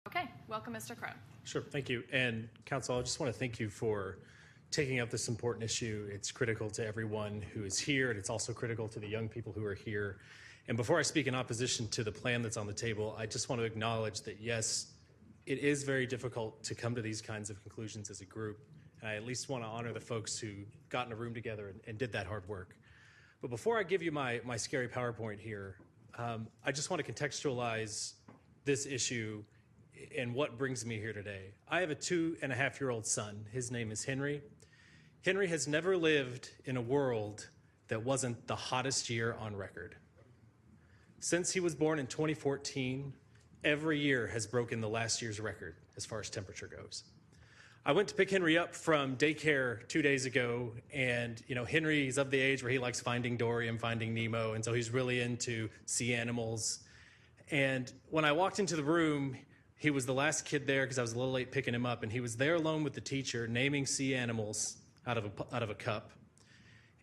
Okay, welcome, Mr. Crowe. Sure, thank you. And Council, I just want to thank you for taking up this important issue. It's critical to everyone who is here, and it's also critical to the young people who are here. And before I speak in opposition to the plan that's on the table, I just want to acknowledge that, yes, it is very difficult to come to these kinds of conclusions as a group. And I at least want to honor the folks who got in a room together and did that hard work. But before I give you my scary PowerPoint here, I just want to contextualize this issue and what brings me here today. I have a 2.5-year-old son. His name is Henry. Henry has never lived in a world that wasn't the hottest year on record. Since he was born in 2014, every year has broken the last year's record as far as temperature goes. I went to pick Henry up from daycare 2 days ago, and Henry's of the age where he likes Finding Dory and Finding Nemo, and so he's really into sea animals. And when I walked into the room, he was the last kid there because I was a little late picking him up, and he was there alone with the teacher naming sea animals out of a cup.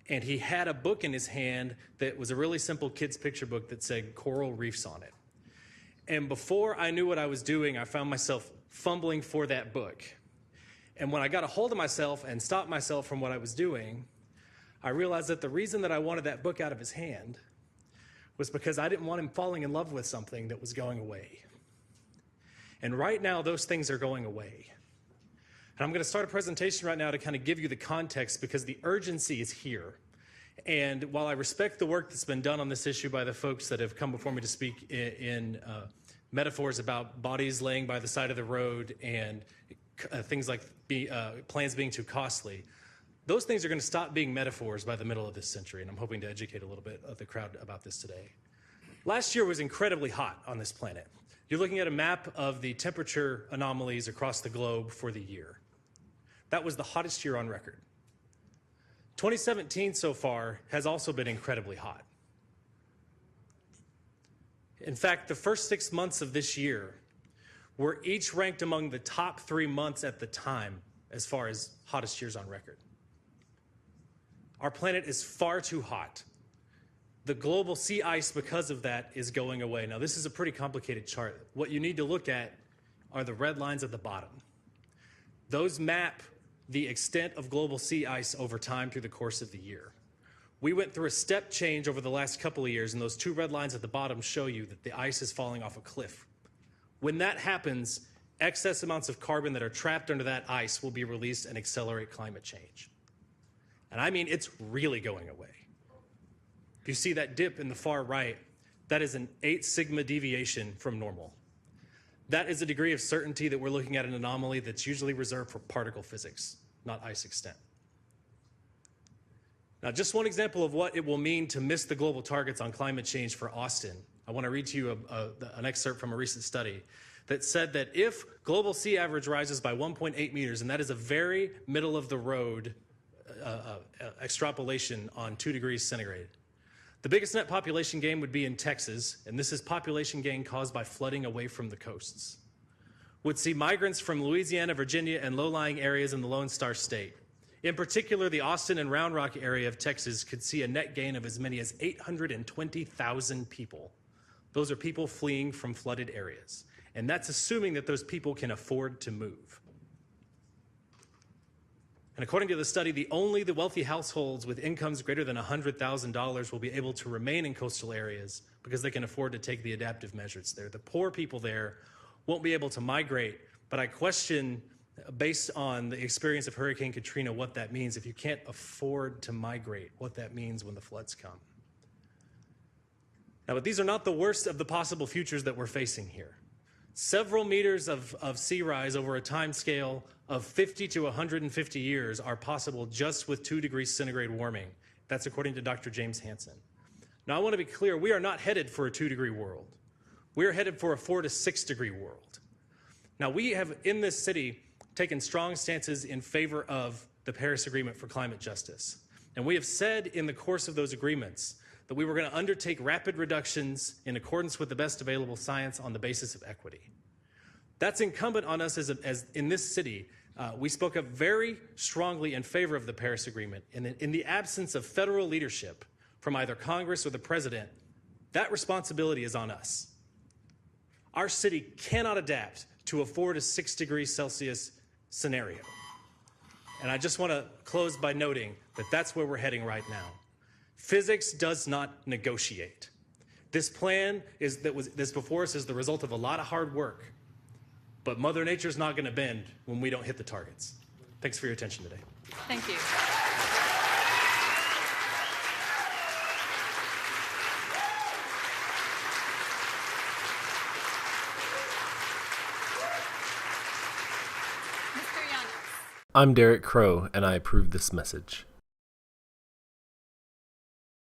And he had a book in his hand that was a really simple kid's picture book that said coral reefs on it. And before I knew what I was doing, I found myself fumbling for that book. And when I got a hold of myself and stopped myself from what I was doing, I realized that the reason that I wanted that book out of his hand was because I didn't want him falling in love with something that was going away. And right now, those things are going away. And I'm going to start a presentation right now to kind of give you the context because the urgency is here. And while I respect the work that's been done on this issue by the folks that have come before me to speak in metaphors about bodies laying by the side of the road and things like plans being too costly, those things are going to stop being metaphors by the middle of this century. And I'm hoping to educate a little bit of the crowd about this today. Last year was incredibly hot on this planet. You're looking at a map of the temperature anomalies across the globe for the year. That was the hottest year on record. 2017 so far has also been incredibly hot. In fact, the first 6 months of this year were each ranked among the top 3 months at the time as far as hottest years on record. Our planet is far too hot. The global sea ice, because of that, is going away. Now, this is a pretty complicated chart. What you need to look at are the red lines at the bottom. Those map the extent of global sea ice over time through the course of the year. We went through a step change over the last couple of years, and those two red lines at the bottom show you that the ice is falling off a cliff. When that happens, excess amounts of carbon that are trapped under that ice will be released and accelerate climate change. And I mean, it's really going away. If you see that dip in the far right, that is an 8 sigma deviation from normal. That is a degree of certainty that we're looking at an anomaly that's usually reserved for particle physics, not ice extent. Now, just one example of what it will mean to miss the global targets on climate change for Austin. I want to read to you an excerpt from a recent study that said that if global sea average rises by 1.8 meters, and that is a very middle of the road extrapolation on 2 degrees centigrade, the biggest net population gain would be in Texas, and this is population gain caused by flooding away from the coasts. Would see migrants from Louisiana, Virginia, and low-lying areas in the Lone Star State. In particular, the Austin and Round Rock area of Texas could see a net gain of as many as 820,000 people. Those are people fleeing from flooded areas. And that's assuming that those people can afford to move. And according to the study, only the wealthy households with incomes greater than $100,000 will be able to remain in coastal areas because they can afford to take the adaptive measures there. The poor people there won't be able to migrate, but I question, based on the experience of Hurricane Katrina, what that means. If you can't afford to migrate, what that means when the floods come. Now, but these are not the worst of the possible futures that we're facing here. Several meters of sea rise over a time scale of 50 to 150 years are possible just with 2 degrees centigrade warming. That's according to Dr. James Hansen. Now, I want to be clear, we are not headed for a 2-degree world. We are headed for a 4 to 6 degree world. Now, we have, in this city, taken strong stances in favor of the Paris Agreement for climate justice. And we have said in the course of those agreements that we were going to undertake rapid reductions in accordance with the best available science on the basis of equity. That's incumbent on us as in this city. We spoke up very strongly in favor of the Paris Agreement. And in the absence of federal leadership from either Congress or the president, that responsibility is on us. Our city cannot adapt to a 4 to 6 degrees Celsius scenario. And I just want to close by noting that that's where we're heading right now. Physics does not negotiate. This plan that's before us is the result of a lot of hard work, but Mother Nature's not going to bend when we don't hit the targets. Thanks for your attention today. Thank you. I'm Derrick Crowe, and I approve this message.